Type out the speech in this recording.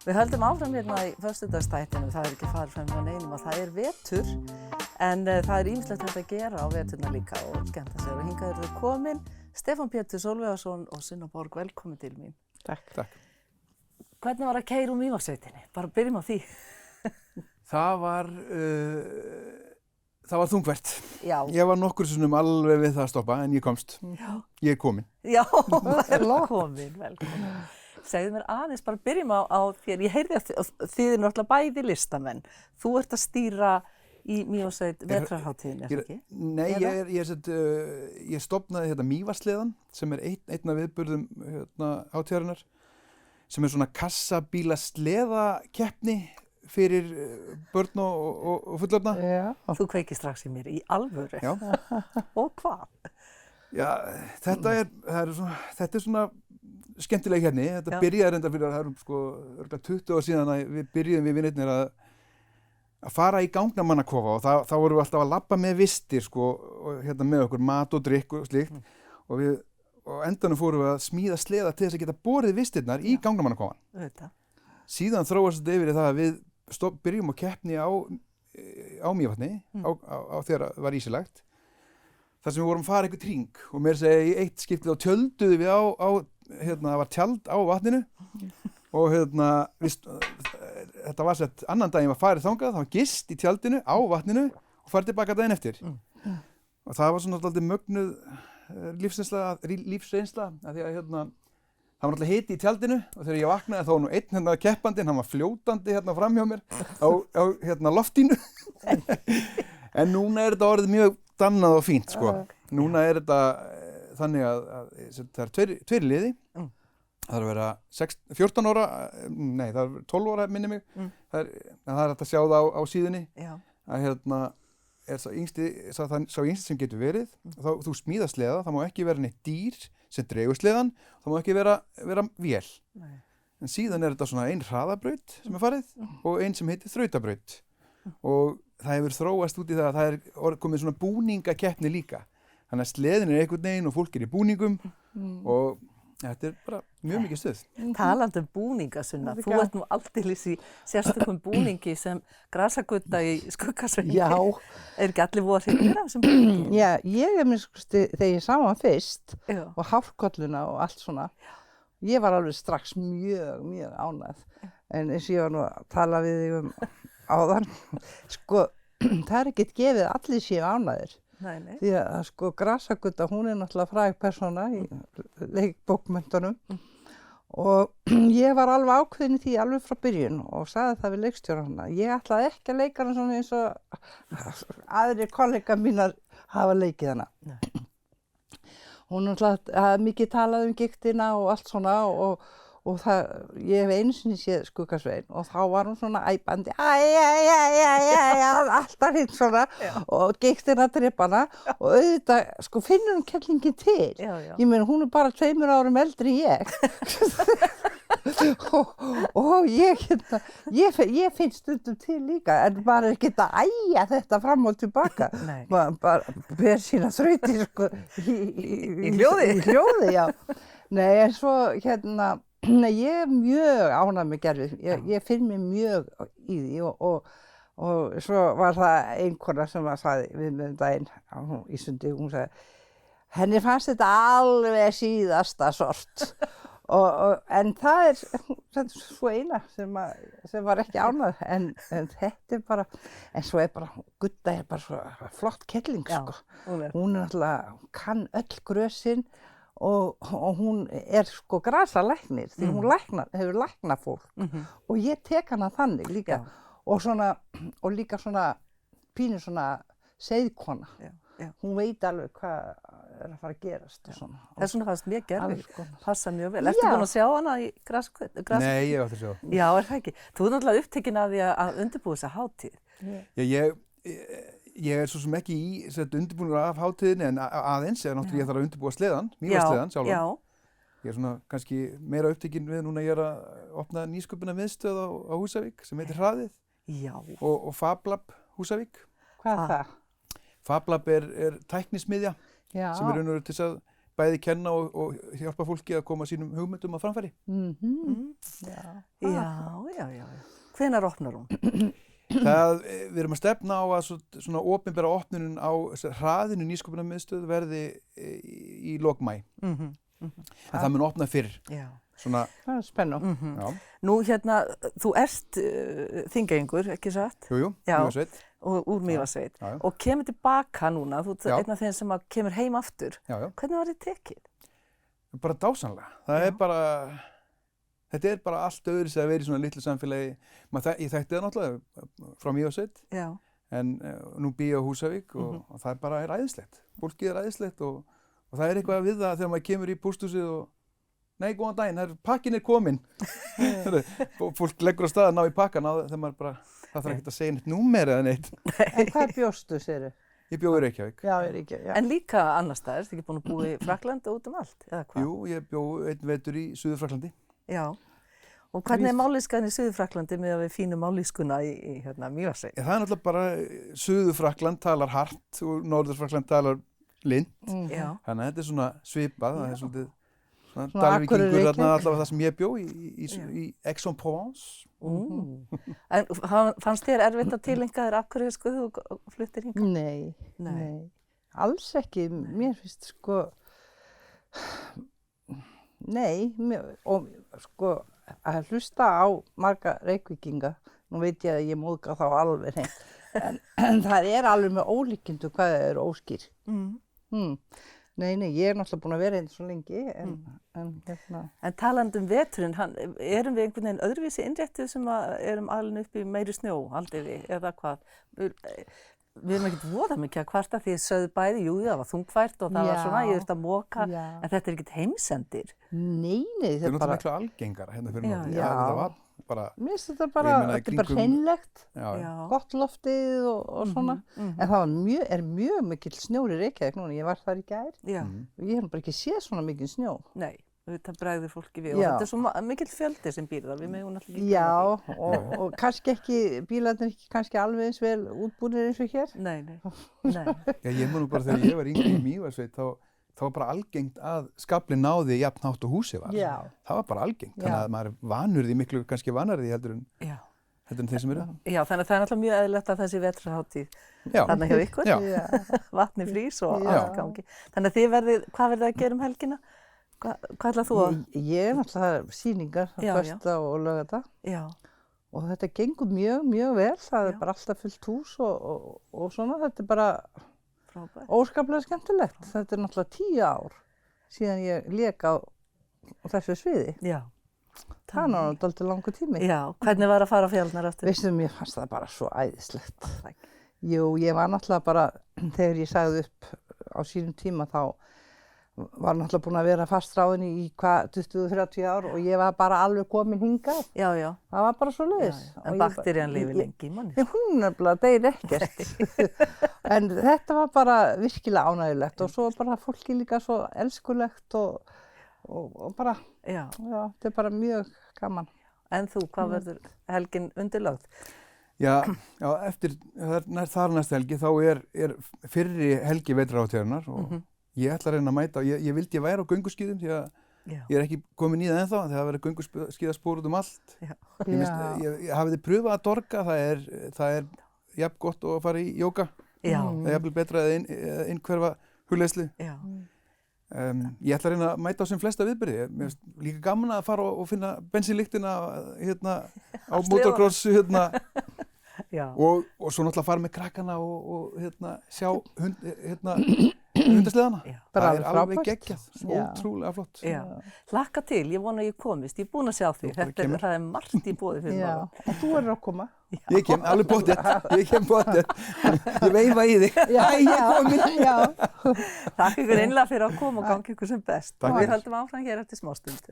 Við höldum áfram hérna í föstudagsþættinum, það ekki farið fram hjá neinum að það vetur en það ýmislegt hægt að gera á veturna líka og skemmta sér og hingað eru þau komin. Stefán Pétur Sólveigarsson og Sunna Borg, velkomin til mín. Takk. Hvernig var að keyra Mývatnssveitinni? Bara byrjum á því. Það var þungvert. Já. Ég var nokkur sinnum alveg við það að stoppa en ég komst. Já. Ég er komin. Já, velkomin. Segðu mér aðeins, bara byrjum á þér. Ég heyrði að þið er náttúrulega bæði listamenn. Þú ert að stýra í Mývatnssveit vetrarhátíðinni, er það ekki? Nei, ég stofnaði Mývatnssleðan sem er einn af viðburðum hátíðarinnar sem er svona kassabílasleðakeppni fyrir börn og fullorðna. Já. Þú kveikir strax í mér, í alvöru. Já. Og hvað? Já, þetta er svona skemmtileg keppni. Þetta byrjaði reyndar fyrir það örugglega 20 ár síðan að við byrjuðum við vinirnir að fara í gangnamannakofa og þá vorum við alltaf að labba með vistir og með okkur mat og drykk og slíkt og endanum fórum við að smíða sleða til þess að geta borið vistirnar í gangnamannakofan. Þetta. Síðan þróast þetta yfir í það að við byrjum á keppni á Mývatni á þegar það var ísilagt. Þar sem við vorum að fara einhvern hring og meira segja í eitt skiptið og tjölduðu við það var tjald á vatninu og þetta var sett annan daginn var farið þangað, það var gist í tjaldinu á vatninu og farið tilbaka daginn eftir. Og það var svona alltaf mögnuð lífsreynsla af því að það var alltaf hiti í tjaldinu og þegar ég vaknaði þá var nú einn keppandinn, hann var fljótandi fram hjá mér á loftínu. En núna er þetta orðið mjög dannað og fínt, Núna er þetta þannig að það er tveir liði. Það er að vera 14 ára, nei, það er 12 ára minni mig. Það er hægt að sjá það á síðunni. Já. Að er sá yngsti sem getur verið. Þú smíðar sleða, það má ekki vera neitt dýr sem dregur sleðan, það má ekki vera vél. Nei. En síðan er þetta svona ein hraðabraut sem er farið og ein sem heitir þrautabraut. Og það hefur þróast út í það að það er komið svona búningakeppni líka. Þannig að sleðin er einhvern veginn og fólk er í búningum og þetta er bara mjög mikið stuð. Talandi búninga, Sunna, þú ert nú aldeilis í sérstökum búningi sem grasagutta í Skuggasveitinni. Já. Er ekki allir voða hrifnir af þessum búningi? Já, ég þegar ég sá hann fyrst og hárkolluna og allt svona, ég var alveg strax mjög, mjög ánægð. En eins og ég var nú að tala við þig áðan, það er ekkert gefið að allir séu ánægðir. Nei. Því að grasagutta, hún er náttúrulega fræg persóna í leikbókmenntunum og ég var alveg ákveðin í því alveg frá byrjun og sagði það við leikstjórana. Ég ætlaði ekki að leika hana svona eins og aðrir kollegar mínar hafa leikið hana. Nei. Hún náttúrulega mikið talað gigtina og allt svona og ég hef einu sinni séð Skuggasvein og þá var hún svona æpandi, alltaf hinn svona og gigtina trippana og auðvitað finnur hún kellingin til. Já. Ég meina hún er bara 2 árum eldri en ég. og ég finn stundum til líka en bara ekki að æja þetta fram og tilbaka. Bara ber sína þrautir í hljóði. Já. Nei, en svo Nei, ég er mjög ánægð með gerfið. Ég finn mig mjög í því og svo var það einkona sem sagði við mig daginn í Sundi, hún sagði, henni fannst þetta alveg síðasta sort. En það er svo eina sem var ekki ánægð, en þetta er bara, en svo er bara, Gudda er bara svo flott kelling, Hún er náttúrulega, kann öll grösin, og hún er grasalæknir því hún hefur læknað fólk og ég tek hana þannig líka og líka svona pínu svona seiðkona. Hún veit alveg hvað er að fara að gerast og svona. Þess vegna fannst mér gerfið passa mjög vel. Ertu búin að sjá hana í grasagutta? Nei, ég átti að sjá. Já, er það ekki? Þú er náttúrulega upptekin af því að undirbúa þessa hátíð. Já, ég er svo sem ekki í undirbúningur af hátíðinni en aðeins, náttúrulega ég þarf að undirbúa sleðan, Mývatnssleðan sjálfan. Já. Ég er svona kannski meira upptekinn við núna ég er að opna nýsköpunarmiðstöð á Húsavík sem heitir Hraðið. Já. Og FabLab Húsavík. Hvað er það? FabLab er tæknismiðja sem er raunverulega til að bæði kenna og hjálpa fólki að koma sínum hugmyndum á framfæri. Já. Hvenær opnar hún? Við erum að stefna á að svona opinbera opnunin á hraðinu nýsköpunarmiðstöð verði í lok maí. En það mun opna fyrr. Já. Svona, það er spennandi. já. Nú þú ert Þingeyingur, ekki satt? Jú, Já. Mývatnssveit. Og úr Mývatnssveit. Já. Og kemur tilbaka núna, þú ert Já. einn af þeim sem kemur heim aftur. Já. Hvernig var þið tekið? Bara dásamlega. Þetta er bara allt öðru sem að vera í svona litlu samfélagi. Ég þekkti það náttúrulega frá Mývatnssveit, Já. en nú bý ég á Húsavík og það bara er æðislegt. Fólkið er æðislegt og það er eitthvað við það þegar maður kemur í pósthúsið og nei, góðan daginn, pakkin er kominn. Og fólk leggur á stað að ná í pakkan þegar maður bara, það þarf ekkert að segja neitt númer eða neitt. En hvað bjóstu, segirðu? Ég bjó í Reykjavík. Já, í Reykjavík, já. En líka annars staðar, ertu ekki búin að búa í Frakklandi og út allt, eða hvað? Jú, ég bjó einn vetur í Suður-Fraklandi. Já. Og hvernig er mállýskan í Suður-Fraklandi með að við fínum mállýskuna í Mývatnssveit? Það er náttúrulega bara, Suður-Frakland talar hart og Norður-Frakland talar lind. Já. Þannig að þetta er svona svipað, það er svolítið svona Akureyri, Dalvíkingur þarna Reykjavík. allavega það sem ég bjó í Aix-en-Provence. En fannst þér erfitt að tileinka þér akureyrsku þegar þú fluttir hingað? Nei. Alls ekki. Mér finnst og að hlusta á marga Reykvíkinga, nú veit ég að ég móðga þá alveg hreint, en það er alveg með ólíkindum hvað það eru óskýr. Nei, ég er náttúrulega búin að vera einn svo lengi, En talandi veturinn, erum við einhvern veginn öðruvísi innréttuð sem erum alin upp í meiri snjó, aldrei eða hvað? Við erum ekkert voða mikið að kvarta því sögðu bæði, jú, það var þungfært og það var svona, ég þurfti að moka, en þetta er ekkert heimsendir. Nei, Það er náttúrulega miklu algengara hérna fyrir norðan. Já. Þetta var bara, mér finnst þetta bara, þetta er bara hreinlegt, gott loftið og svona. En það er mjög mikill snjór í Reykjavík núna, ég var þar í gær. Já. Og ég hef bara ekki séð svona mikil snjó. Nei, þetta bregður fólki við og þetta er svo mikill fjöldi sem býr þar, við megum náttúrulega ekki. Já, og kannski ekki, bílarnir ekki kannski alveg eins vel útbúnir eins og hér. Nei. Já, ég man nú bara þegar ég var yngri í Mývatnssveit, þá var bara algengt að skaflinn náði jafn hátt og húsið var. Já. Það var bara algengt, þannig að maður er vanur því miklu, kannski vanar því heldur en þeir sem eru. Já, þannig að það er náttúrulega mjög eðlilegt að þessi vetrarhátíð þarna hjá ykkur, vatni frís og allt gangi. Þannig að hvað verðið að gera helgina? Hvað ætlað þú að? Ég er náttúrulega sýningar föstudag og laugardag. Já. Og þetta gengur mjög vel, það er bara alltaf fullt hús og svona, þetta er bara óskaplega skemmtilegt. Þetta er náttúrulega 10 ár síðan ég lék á þessu sviði. Já. Það er náttúrulega dálítið langur tími. Já, hvernig var að fara á fjallnar aftur? Veistu, mér fannst það bara svo æðislegt. Jú, ég var náttúrulega bara, þegar ég sagði upp á sínum tíma þá var náttúrulega búin að vera fastráðin í 20-30 ár og ég var bara alveg komin hingað. Já. Það var bara svoleiðis. En bakterían lifir lengi í manni. Hún nefnilega deyr ekkert. En þetta var bara virkilega ánægjulegt og svo bara fólki líka svo elskulegt og bara, þetta er bara mjög gaman. En þú, hvað verður helgin undirlögð? Já, eftir þar næsta helgi þá er fyrri helgi vetrarhátíðarinnar og ég ætla að reyna að mæta, ég vildi ég væri á gönguskíðum því að ég er ekki komin í það ennþá, þegar það verður gönguskíðaspor út um allt. Ég hafiði pröfað að dorga, það er jafn gott að fara í jóga. Það er jafnvel betra að innhverfa hugleiðslu. Ég ætla að reyna að mæta á sem flesta viðburði. Mér finnst líka gaman að fara og finna bensínlyktina á motocross og svo náttúrulega fara með krakkana og sjá hundasleðana. Það er alveg geggjað, ótrúlega flott. Hlakka til, ég vona að ég komist, ég er búin að sjá því. Það er margt í boði fyrir norðan. Og þú verður að koma. Ég kem alveg pottþétt, ég veifa í þig. Ég er komin. Takk ykkur einlega fyrir að koma og gangi ykkur sem best. Við höldum áfram hér eftir smástund.